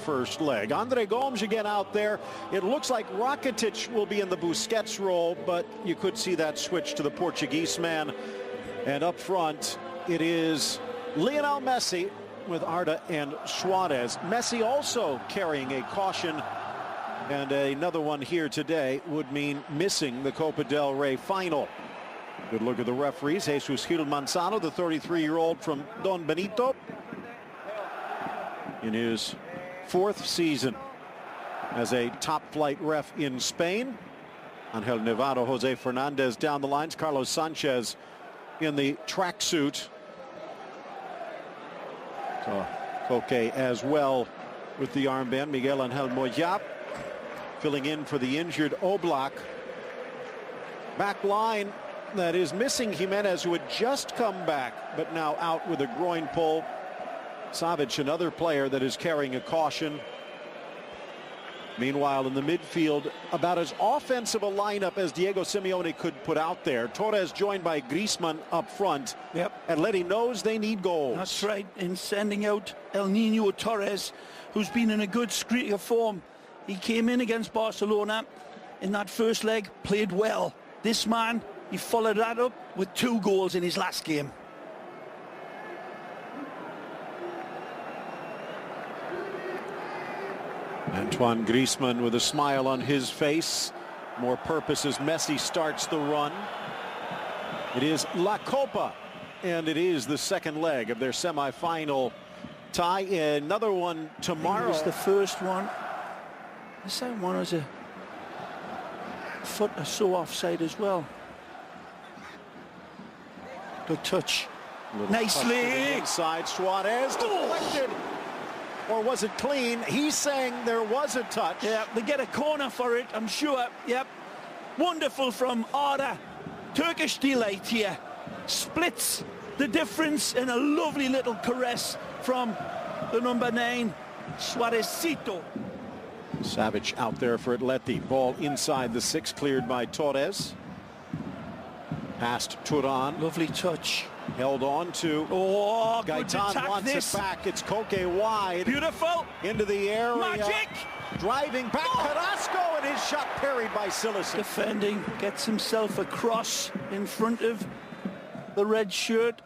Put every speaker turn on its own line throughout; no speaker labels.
first leg. Andre Gomes again out there. It looks like Rakitic will be in the Busquets role, but you could see that switch to the Portuguese man. And up front, it is Lionel Messi with Arda and Suarez. Messi also carrying a caution, and another one here today would mean missing the Copa del Rey final. Good look at the referees. Jesus Gil Manzano, the 33-year-old from Don Benito, in his 4th season as a top-flight ref in Spain. Angel Nevado, Jose Fernandez down the lines, Carlos Sanchez in the tracksuit. So Koke as well with the armband. Miguel Angel Moyap filling in for the injured Oblak. Back line that is missing Jimenez, who had just come back but now out with a groin pull. Savic, another player that is carrying a caution. Meanwhile, in the midfield, about as offensive a lineup as Diego Simeone could put out there. Torres joined by Griezmann up front.
Yep.
Atleti knows they need goals.
That's right, in sending out El Nino Torres, who's been in a good streak of form. He came in against Barcelona in that first leg, played well. This man, he followed that up with 2 goals in his last game.
Antoine Griezmann with a smile on his face. More purpose as Messi starts the run. It is La Copa, and it is the second leg of their semi-final tie. Another one tomorrow.
It was the first one. The second one was a foot or so offside as well. Good touch. Nicely.
Inside, Suarez deflected. Or was it clean? He's saying there was a touch.
Yeah, they get a corner for it, I'm sure. Yep. Wonderful from Arda. Turkish delight here. Splits the difference in a lovely little caress from the number 9, Suarezcito.
Savic out there for Atleti. Ball inside the 6, cleared by Torres. Past Turan.
Lovely touch.
Held on to.
Oh,
Gaetan wants it back. It's Koke wide.
Beautiful.
Into the area.
Magic.
Driving back. Carrasco, and his shot parried by Silicen.
Defending. Gets himself across in front of the red shirt.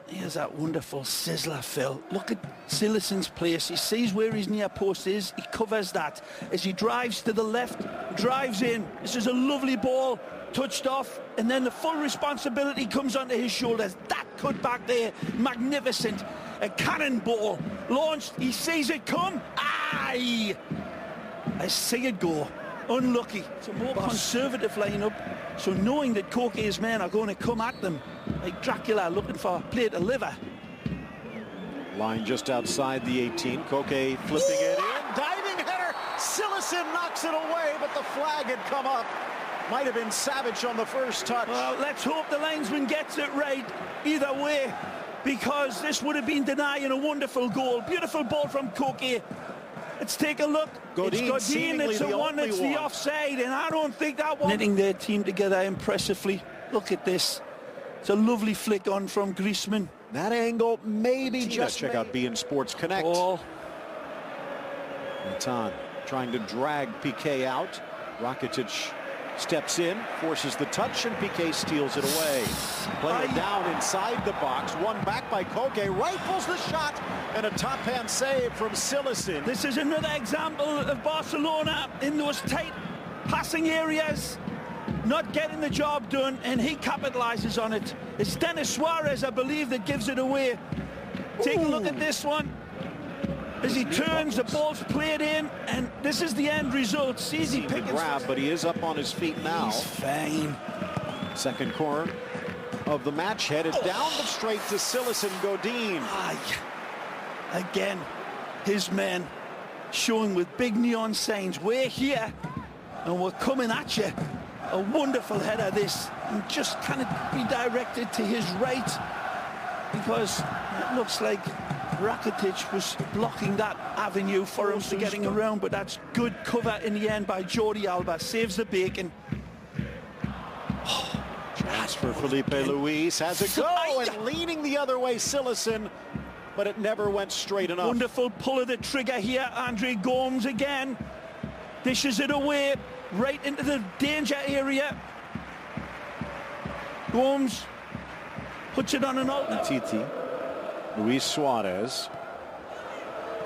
Here's that wonderful sizzler, Phil. Look at Silicen's place. He sees where his near post is. He covers that. As he drives to the left, drives in. This is a lovely ball. Touched off, and then the full responsibility comes onto his shoulders. That cut back there, magnificent. A cannonball launched. He sees it come. Aye! I see it go. Unlucky. It's a more conservative lineup. So knowing that Koke's men are going to come at them like Dracula looking for a plate of liver.
Line just outside the 18. Koke flipping it in. Diving header. Silicen knocks it away, but the flag had come up. Might have been Savic on the first touch.
Well, let's hope the linesman gets it right either way, because this would have been denying a wonderful goal. Beautiful ball from Koke. Let's take a look.
Godin,
it's Godin, it's the one that's the offside, and I don't think that one. Knitting their team together impressively. Look at this. It's a lovely flick on from Griezmann.
That angle, maybe just check out beIN Sports Connect.
Oh.
Gaetan trying to drag Piqué out. Rakitic steps in, forces the touch, and Piqué steals it away. Play it down inside the box. One back by Koke, rifles the shot, and a top-hand save from Silicen.
This is another example of Barcelona in those tight passing areas, not getting the job done, and he capitalizes on it. It's Denis Suarez, I believe, that gives it away. Take a look at this one. As he turns, the ball's played in, and this is the end result. Easy pick and
grab, but he is up on his feet now.
He's fine.
Second corner of the match, headed down but straight to Silicen. Godin.
Again, his men showing with big neon signs, we're here and we're coming at you. A wonderful header this, and just kind of be directed to his right, because it looks like Rakitic was blocking that avenue for him to getting around, but that's good cover in the end by Jordi Alba. Saves the bacon.
Chance for Felipe Luis. Has a go, and leaning the other way, Silicen. but it never went straight enough.
Wonderful pull of the trigger here. Andre Gomes again. Dishes it away, right into the danger area. Gomes puts it on an altar.
Titi, Luis Suarez.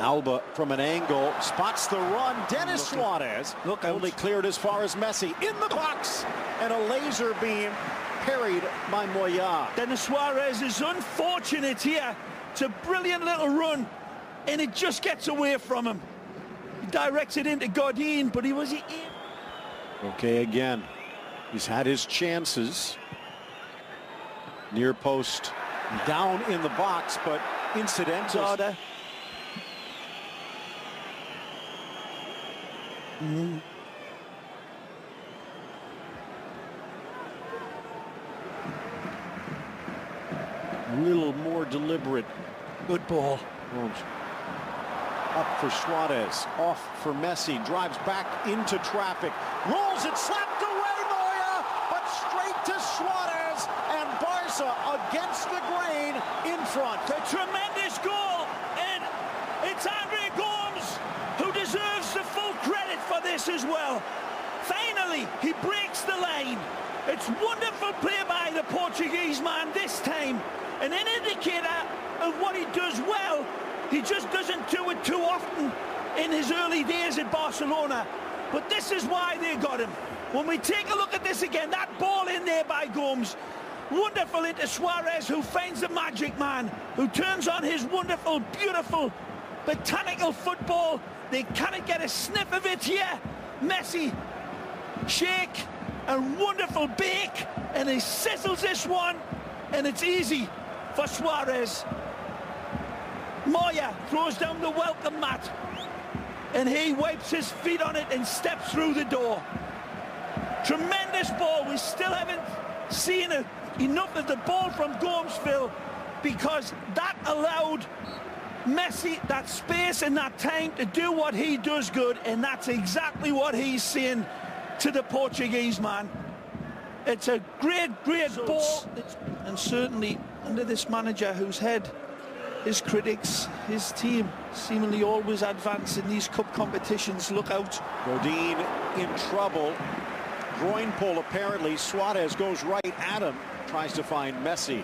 Alba from an angle, spots the run. Dennis Suarez only cleared as far as Messi. In the box, and a laser beam parried by Moya.
Dennis Suarez is unfortunate here. It's a brilliant little run, and it just gets away from him. He directs it into Godin, but he was in.
Okay, again, he's had his chances. Near post, down in the box, but incidental. A little more deliberate.
Good ball.
Up for Suarez, off for Messi, drives back into traffic, rolls it, slapped away Moya, but straight to Suarez, and Barca against the grain in front.
A tremendous goal, and it's Andre Gomes who deserves the full credit for this as well. Finally, he breaks the line. It's wonderful play by the Portuguese man this time, and an indicator of what he does well. He just doesn't do it too often in his early days at Barcelona. But this is why they got him. When we take a look at this again, that ball in there by Gomes, wonderful into Suarez, who finds the magic man, who turns on his wonderful, beautiful, botanical football. They cannot get a sniff of it here. Messi, shake, a wonderful bake, and he sizzles this one, and it's easy for Suarez. Moya throws down the welcome mat, and he wipes his feet on it and steps through the door. Tremendous ball. We still haven't seen enough of the ball from Gomes, Phil, because that allowed Messi that space and that time to do what he does good, and that's exactly what he's saying to the Portuguese man. It's a great ball, and certainly under this manager whose head his critics, his team, seemingly always advance in these cup competitions. Look out.
Godin in trouble. Groin pull apparently. Suarez goes right at him. Tries to find Messi,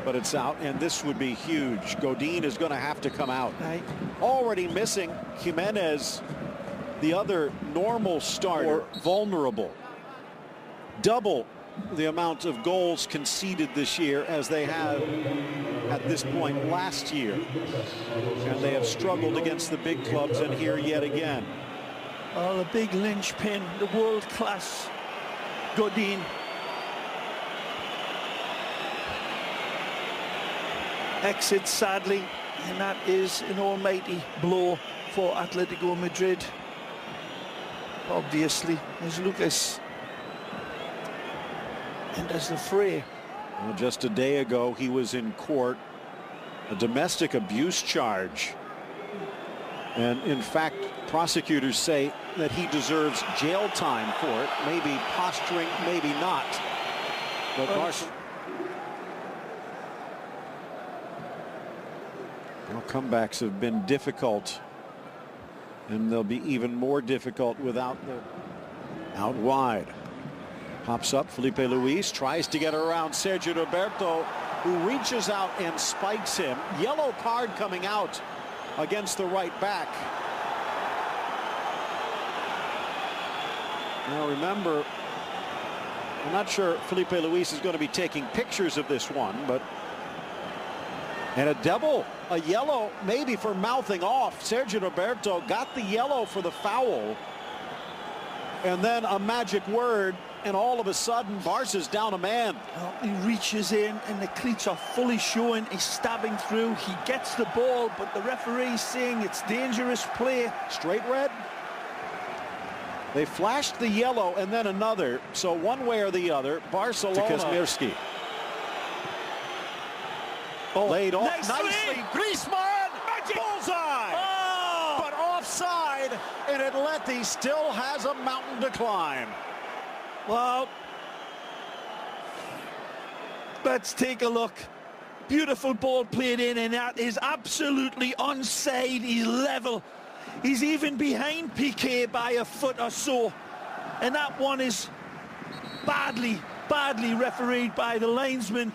but it's out, and this would be huge. Godin is going to have to come out.
Right.
Already missing Jimenez, the other normal starter, vulnerable. Double the amount of goals conceded this year as they have at this point last year, and they have struggled against the big clubs, and here yet again.
Oh, the big linchpin, the world-class Godin. Exits sadly, and that is an almighty blow for Atletico Madrid. Obviously, as Lucas enters the fray.
Well, just a day ago, he was in court, a domestic abuse charge. And in fact, prosecutors say that he deserves jail time for it. Maybe posturing, maybe not. But Barcelona. Well, comebacks have been difficult, and they'll be even more difficult without the out wide. Pops up, Felipe Luis tries to get around Sergio Roberto, who reaches out and spikes him. Yellow card coming out against the right back. Now remember, I'm not sure Felipe Luis is going to be taking pictures of this one, but and a yellow maybe for mouthing off. Sergio Roberto got the yellow for the foul, and then a magic word, and all of a sudden Barca's down a man.
Well, he reaches in and the cleats are fully showing. He's stabbing through. He gets the ball, but the referee's saying it's dangerous play.
Straight red. They flashed the yellow and then another, so one way or the other. Barcelona. To Kazmierski. Laid off nicely. Griezmann. Bullseye.
Oh.
But offside, and Atleti still has a mountain to climb.
Well, let's take a look Beautiful ball played in, and that is absolutely onside. He's level. He's even behind Piqué by a foot or so. And that one is badly refereed by the linesman.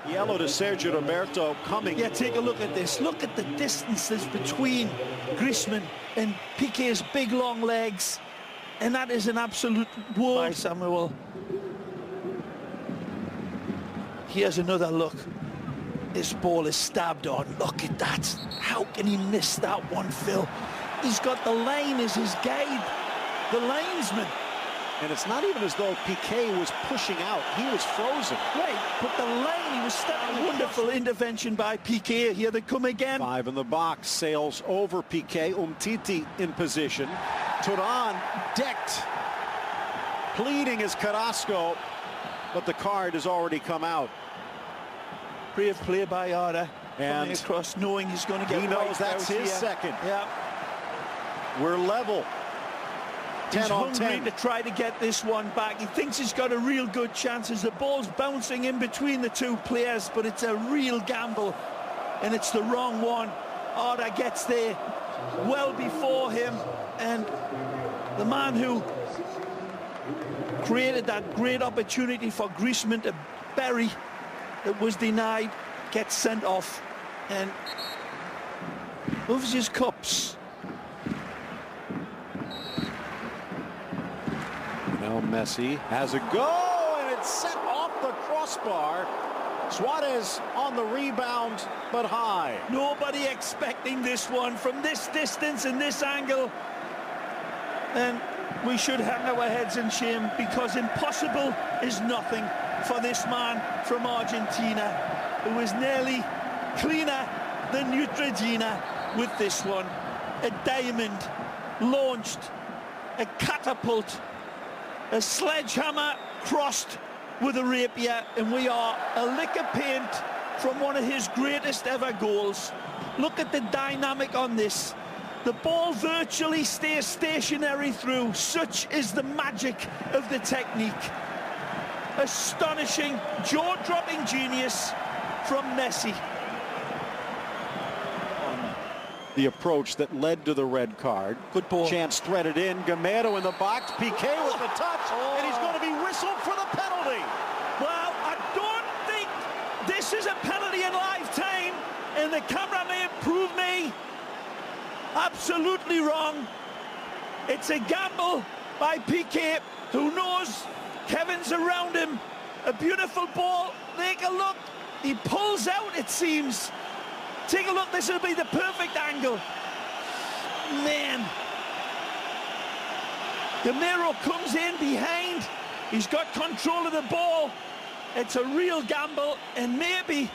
Yellow to Sergio Roberto coming.
Yeah, take a look at this. Look at the distances between Griezmann and Piqué's big long legs. And that is an absolute world by Samuel. Here's another look. This ball is stabbed on. Look at that. How can he miss that one, Phil? He's got the line as his guide, the linesman.
And it's not even as though Piqué was pushing out. He was frozen.
Right, but the line, he was stepping. Wonderful intervention by Piqué. Here they come again.
5 in the box, sails over Piqué. Umtiti in position. Turan decked. Pleading is Carrasco, but the card has already come out.
Brave play by Arda.
And
across, knowing he's going to get.
He knows that's his second.
Yeah.
We're level. 10 on 10
to try to get this one back. He thinks he's got a real good chance as the ball's bouncing in between the two players, but it's a real gamble, and it's the wrong one. Arda gets there well before him, and the man who created that great opportunity for Griezmann to bury that was denied gets sent off and moves his cups.
Now Messi has a go, and it's set off the crossbar. Suarez on the rebound, but high.
Nobody expecting this one from this distance and this angle. And we should hang our heads in shame, because impossible is nothing for this man from Argentina, who is nearly cleaner than Neutrogena with this one. A diamond launched, a catapult, a sledgehammer crossed with a rapier, and we are a lick of paint from one of his greatest ever goals. Look at the dynamic on this. The ball virtually stays stationary through. Such is the magic of the technique. Astonishing, jaw-dropping genius from Messi.
The approach that led to the red card.
Good ball.
Chance threaded in. Gamero in the box. Piqué with the touch. And he's going to be whistled for the penalty.
Well, I don't think this is a penalty in lifetime, and the camera may have proved me absolutely wrong. It's a gamble by Piqué, who knows Kevin's around him. A beautiful ball. Take a look. He pulls out, it seems. Take a look. This will be the perfect angle. Man. Gamero comes in behind. He's got control of the ball. It's a real gamble, and maybe...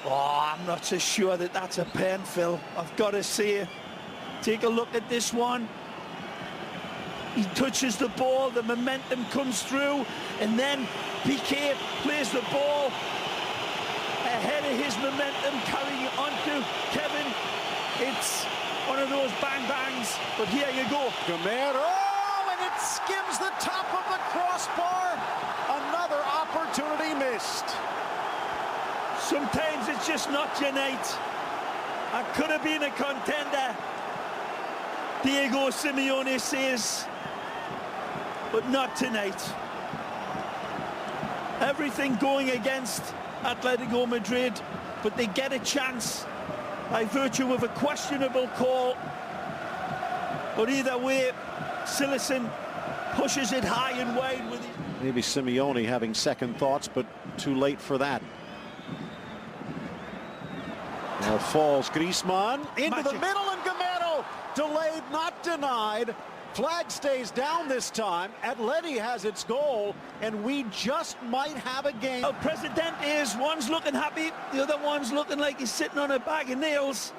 Oh, I'm not so sure that that's a pen, Phil. I've got to say. Take a look at this one. He touches the ball, the momentum comes through, and then Piqué plays the ball ahead of his momentum, carrying it onto Kevin. It's one of those bang-bangs, but here you go.
Gamero, and it skims the top of the crossbar. Another opportunity missed.
Sometimes it's just not your night. I could have been a contender, Diego Simeone says, but not tonight. Everything going against Atletico Madrid, but they get a chance by virtue of a questionable call. But either way, Silesen pushes it high and wide with it.
Maybe Simeone having second thoughts, but too late for that. Now falls Griezmann into the middle, and Gamero delayed, not denied. Flag stays down this time. Atleti has its goal, and we just might have a game.
El Presidente is, one's looking happy, the other one's looking like he's sitting on a bag of nails.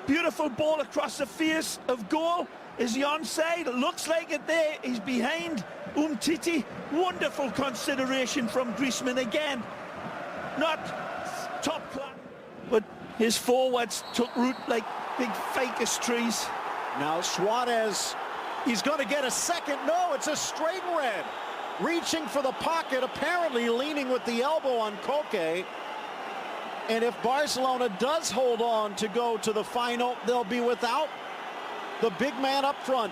Beautiful ball across the face of goal. Is he onside? It looks like it there. He's behind Umtiti. Wonderful consideration from Griezmann again. Not top class, but his forwards took root like big ficus trees.
Now Suarez, he's going to get a second. No, it's a straight red. Reaching for the pocket, apparently leaning with the elbow on Koke. And if Barcelona does hold on to go to the final, they'll be without the big man up front.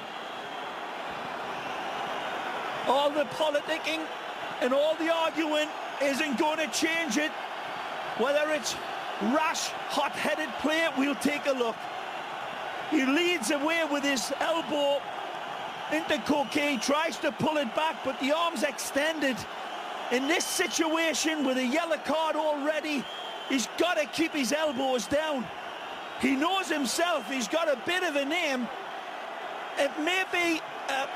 All the politicking and all the arguing isn't going to change it. Whether it's rash, hot-headed play, we'll take a look. He leads away with his elbow into Coquet, tries to pull it back, but the arm's extended. In this situation, with a yellow card already, he's got to keep his elbows down. He knows himself he's got a bit of a name. It may be a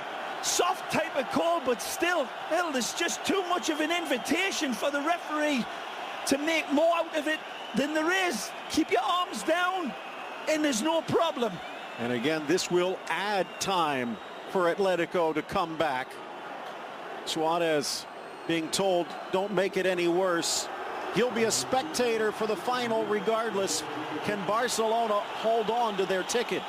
soft type of call, but still, there's just too much of an invitation for the referee to make more out of it than there is. Keep your arms down, and there's no problem.
And again, this will add time for Atletico to come back. Suarez being told, don't make it any worse. He'll be a spectator for the final regardless. Can Barcelona hold on to their ticket?